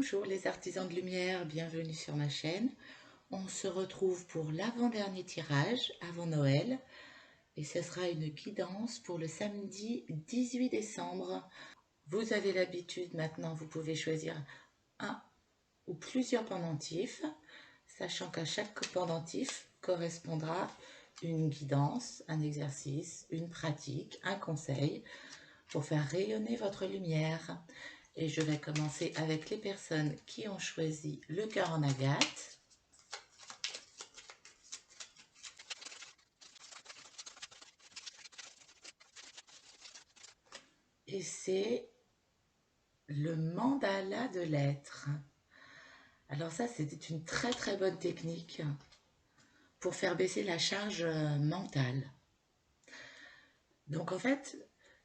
Bonjour les artisans de lumière, bienvenue sur ma chaîne. On se retrouve pour l'avant-dernier tirage avant Noël et ce sera une guidance pour le samedi 18 décembre. Vous avez l'habitude maintenant, vous pouvez choisir un ou plusieurs pendentifs, sachant qu'à chaque pendentif correspondra une guidance, un exercice, une pratique, un conseil pour faire rayonner votre lumière. Et je vais commencer avec les personnes qui ont choisi le cœur en agate. Et c'est le mandala de l'être. Alors ça, c'était une très bonne technique pour faire baisser la charge mentale. Donc en fait,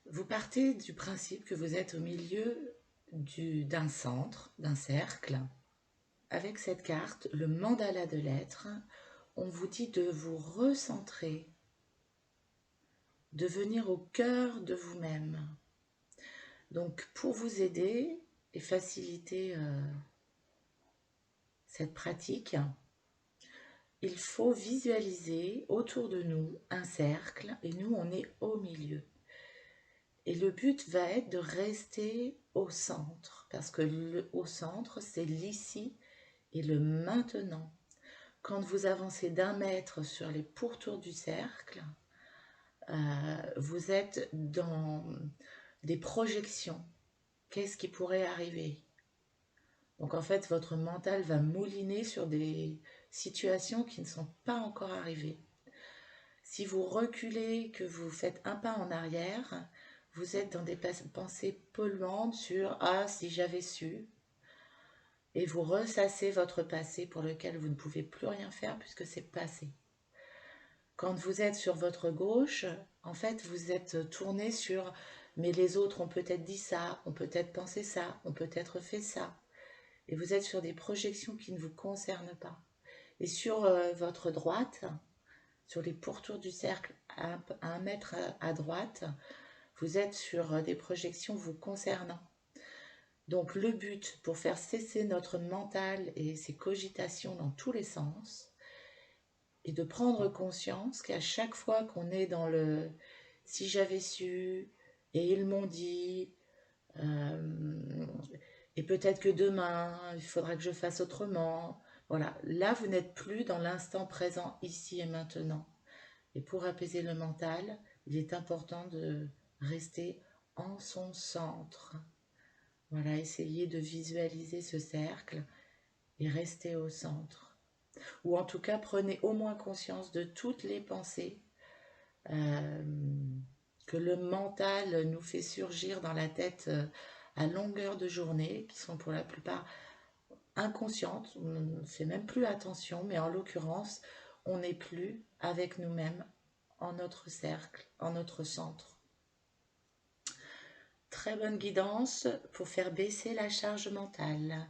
vous partez du principe que vous êtes au milieu d'un centre, d'un cercle. Avec cette carte, le mandala de l'être, on vous dit de vous recentrer, de venir au cœur de vous-même. Donc pour vous aider et faciliter cette pratique, il faut visualiser autour de nous un cercle et nous on est au milieu. Et le but va être de rester au centre, parce que au centre c'est l'ici et le maintenant. Quand vous avancez d'1 mètre sur les pourtours du cercle, vous êtes dans des projections. Qu'est-ce qui pourrait arriver? Donc en fait, votre mental va mouliner sur des situations qui ne sont pas encore arrivées. Si vous reculez, que vous faites un pas en arrière, vous êtes dans des pensées polluantes sur « Ah, si j'avais su ». Et vous ressassez votre passé pour lequel vous ne pouvez plus rien faire puisque c'est passé. Quand vous êtes sur votre gauche, en fait, vous êtes tourné sur « mais les autres ont peut-être dit ça, ont peut-être pensé ça, ont peut-être fait ça ». Et vous êtes sur des projections qui ne vous concernent pas. Et sur votre droite, sur les pourtours du cercle, à 1 mètre à droite, vous êtes sur des projections vous concernant. Donc le but pour faire cesser notre mental et ses cogitations dans tous les sens, et de prendre conscience qu'à chaque fois qu'on est dans le « si j'avais su » et « ils m'ont dit » et peut-être que demain, il faudra que je fasse autrement. Voilà, là vous n'êtes plus dans l'instant présent, ici et maintenant. Et pour apaiser le mental, il est important de rester en son centre. Voilà, essayez de visualiser ce cercle et restez au centre. Ou en tout cas, prenez au moins conscience de toutes les pensées que le mental nous fait surgir dans la tête à longueur de journée, qui sont pour la plupart inconscientes, on ne fait même plus attention, mais en l'occurrence, on n'est plus avec nous-mêmes en notre cercle, en notre centre. Très bonne guidance pour faire baisser la charge mentale.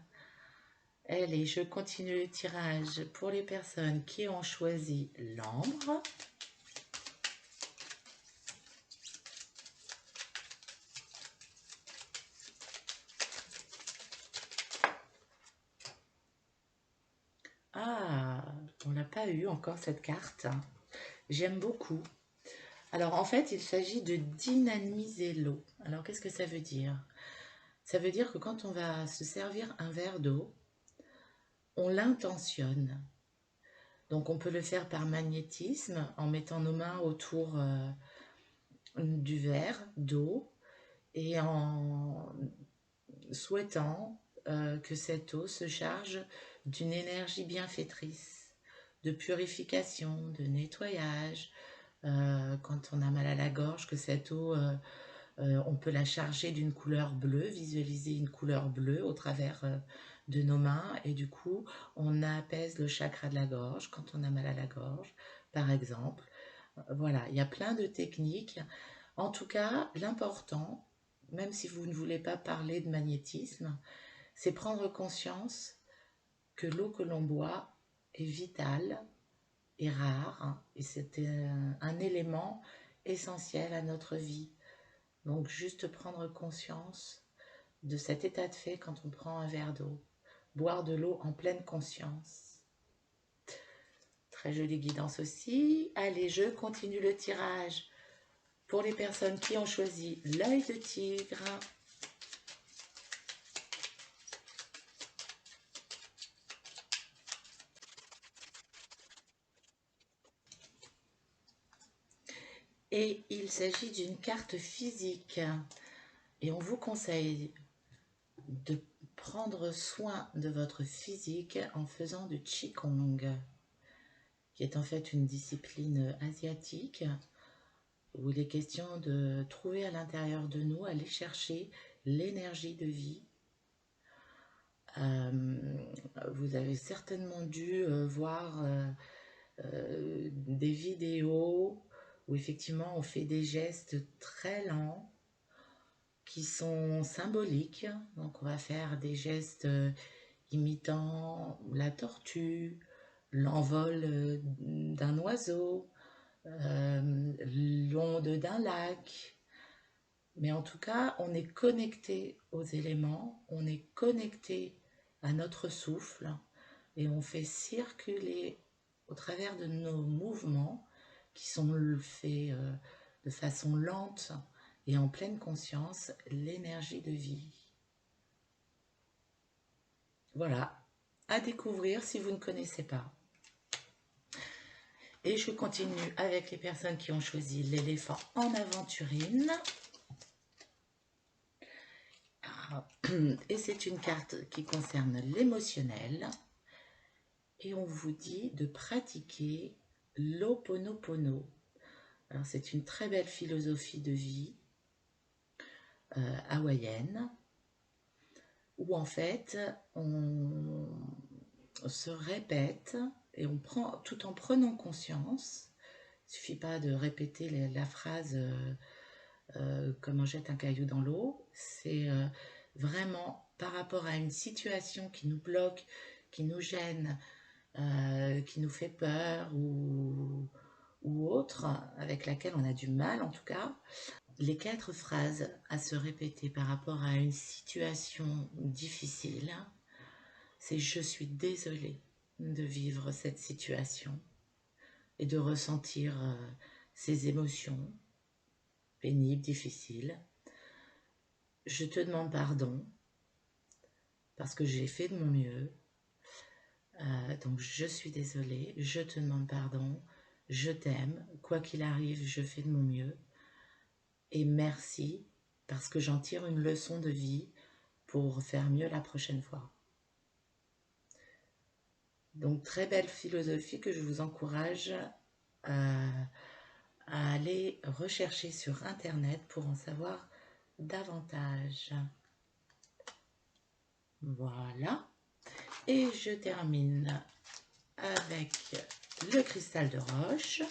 Allez, je continue le tirage pour les personnes qui ont choisi l'ambre. Ah, on n'a pas eu encore cette carte. J'aime beaucoup. Alors en fait, il s'agit de dynamiser l'eau. Alors qu'est-ce que ça veut dire? Ça veut dire que quand on va se servir un verre d'eau, on l'intentionne. Donc on peut le faire par magnétisme en mettant nos mains autour du verre d'eau et en souhaitant que cette eau se charge d'une énergie bienfaitrice, de purification, de nettoyage. Quand on a mal à la gorge, que cette eau, on peut la charger d'une couleur bleue, visualiser une couleur bleue au travers de nos mains et du coup, on apaise le chakra de la gorge quand on a mal à la gorge, par exemple. Voilà, il y a plein de techniques. En tout cas, l'important, même si vous ne voulez pas parler de magnétisme, c'est prendre conscience que l'eau que l'on boit est vitale et rare, hein, et c'est un élément essentiel à notre vie. Donc juste prendre conscience de cet état de fait quand on prend un verre d'eau. boire de l'eau en pleine conscience. Très jolie guidance aussi. Allez, je continue le tirage pour les personnes qui ont choisi l'œil de tigre. Et il s'agit d'une carte physique. Et on vous conseille de prendre soin de votre physique en faisant du Qigong, qui est en fait une discipline asiatique où il est question de trouver à l'intérieur de nous, aller chercher l'énergie de vie. Vous avez certainement dû voir des vidéos où effectivement on fait des gestes très lents qui sont symboliques. Donc on va faire des gestes imitant la tortue, l'envol d'un oiseau, l'onde d'un lac. Mais en tout cas, on est connecté aux éléments, on est connecté à notre souffle et on fait circuler au travers de nos mouvements qui sont faits de façon lente et en pleine conscience, l'énergie de vie. Voilà, à découvrir si vous ne connaissez pas. Et je continue avec les personnes qui ont choisi l'éléphant en aventurine. Et c'est une carte qui concerne l'émotionnel. Et on vous dit de pratiquer l'Ho'oponopono. Alors c'est une très belle philosophie de vie hawaïenne où en fait on se répète et on prend tout en prenant conscience. Il ne suffit pas de répéter la phrase comme on jette un caillou dans l'eau. C'est vraiment par rapport à une situation qui nous bloque, qui nous gêne, qui nous fait peur ou autre, avec laquelle on a du mal en tout cas. Les 4 phrases à se répéter par rapport à une situation difficile, c'est « je suis désolée de vivre cette situation » et de ressentir ces émotions pénibles, difficiles. Je te demande pardon parce que j'ai fait de mon mieux. Donc je suis désolée, je te demande pardon, je t'aime, quoi qu'il arrive, je fais de mon mieux. Et merci parce que j'en tire une leçon de vie pour faire mieux la prochaine fois. Donc très belle philosophie que je vous encourage à aller rechercher sur internet pour en savoir davantage. Voilà. Et je termine avec le cristal de roche.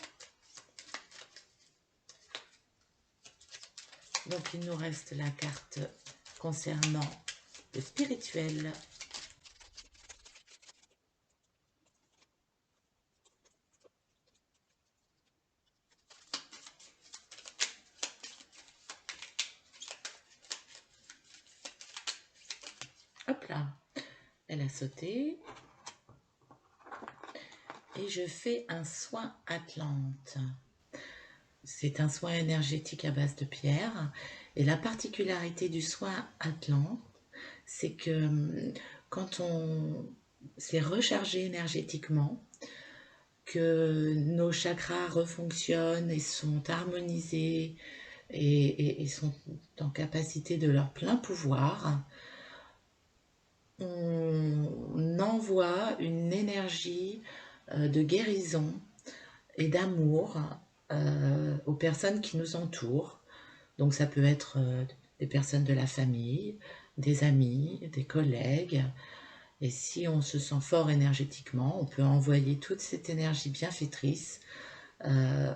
Donc il nous reste la carte concernant le spirituel. Hop là, elle a sauté. Et je fais un soin Atlante. C'est un soin énergétique à base de pierre. Et la particularité du soin Atlante, c'est que quand on s'est rechargé énergétiquement, que nos chakras refonctionnent et sont harmonisés et sont en capacité de leur plein pouvoir, on envoie une énergie de guérison et d'amour aux personnes qui nous entourent. Donc ça peut être des personnes de la famille, des amis, des collègues. Et si on se sent fort énergétiquement, on peut envoyer toute cette énergie bienfaitrice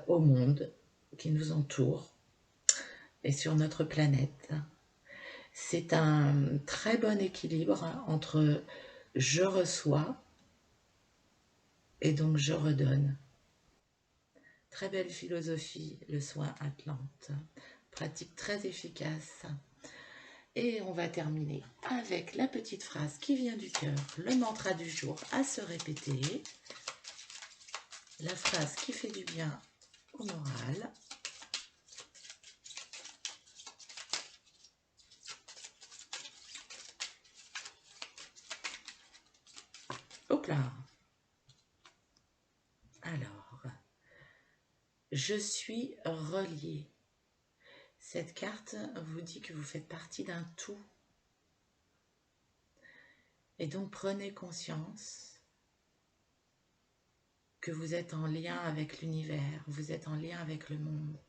au monde qui nous entoure et sur notre planète. C'est un très bon équilibre entre je reçois et donc je redonne. Très belle philosophie, le soin Atlante. Pratique très efficace. Et on va terminer avec la petite phrase qui vient du cœur, le mantra du jour à se répéter. La phrase qui fait du bien au moral. Hop là. Alors, je suis relié. Cette carte vous dit que vous faites partie d'un tout. Et donc prenez conscience que vous êtes en lien avec l'univers, vous êtes en lien avec le monde.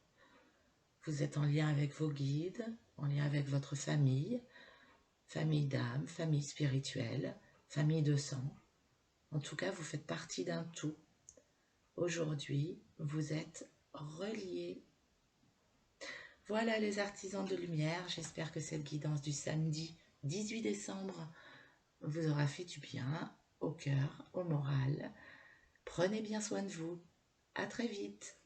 Vous êtes en lien avec vos guides, en lien avec votre famille, famille d'âme, famille spirituelle, famille de sang. En tout cas, vous faites partie d'un tout. Aujourd'hui, vous êtes reliés. Voilà les artisans de lumière, j'espère que cette guidance du samedi 18 décembre vous aura fait du bien au cœur, au moral. Prenez bien soin de vous. À très vite.